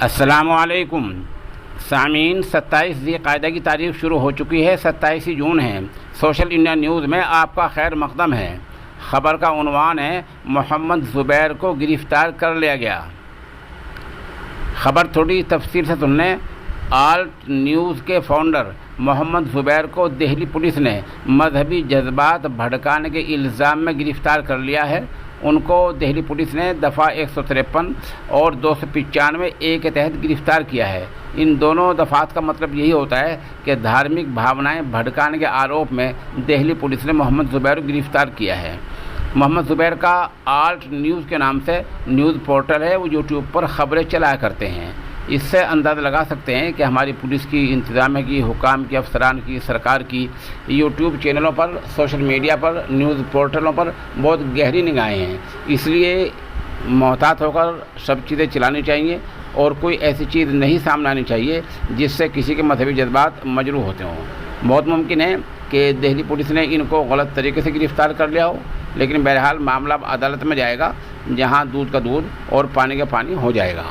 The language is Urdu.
السلام علیکم سامعین، 27 ذی قعدہ کی تاریخ شروع ہو چکی ہے۔ 27 جون ہے۔ سوشل انڈیا نیوز میں آپ کا خیر مقدم ہے۔ خبر کا عنوان ہے محمد زبیر کو گرفتار کر لیا گیا۔ خبر تھوڑی تفصیل سے سن لیں۔ آلٹ نیوز کے فاؤنڈر محمد زبیر کو دہلی پولیس نے مذہبی جذبات بھڑکانے کے الزام میں گرفتار کر لیا ہے۔ ان کو دہلی پولیس نے دفعہ 153 اور 295 کے تحت گرفتار کیا ہے۔ ان دونوں دفعات کا مطلب یہی ہوتا ہے کہ دھارمک بھاونائیں بھڑکانے کے آروپ میں دہلی پولیس نے محمد زبیر کو گرفتار کیا ہے۔ محمد زبیر کا آلٹ نیوز کے نام سے نیوز پورٹل ہے۔ وہ یوٹیوب پر خبریں چلایا کرتے ہیں۔ اس سے اندازہ لگا سکتے ہیں کہ ہماری پولیس کی، انتظامیہ کی، حکام کی، افسران کی، سرکار کی یوٹیوب چینلوں پر، سوشل میڈیا پر، نیوز پورٹلوں پر بہت گہری نگاہیں ہیں۔ اس لیے محتاط ہو کر سب چیزیں چلانی چاہیے اور کوئی ایسی چیز نہیں سامنے آنی چاہیے جس سے کسی کے مذہبی جذبات مجروح ہوتے ہوں۔ بہت ممکن ہے کہ دہلی پولیس نے ان کو غلط طریقے سے گرفتار کر لیا ہو، لیکن بہرحال معاملہ عدالت میں جائے گا، جہاں دودھ کا دودھ اور پانی کا پانی ہو جائے گا۔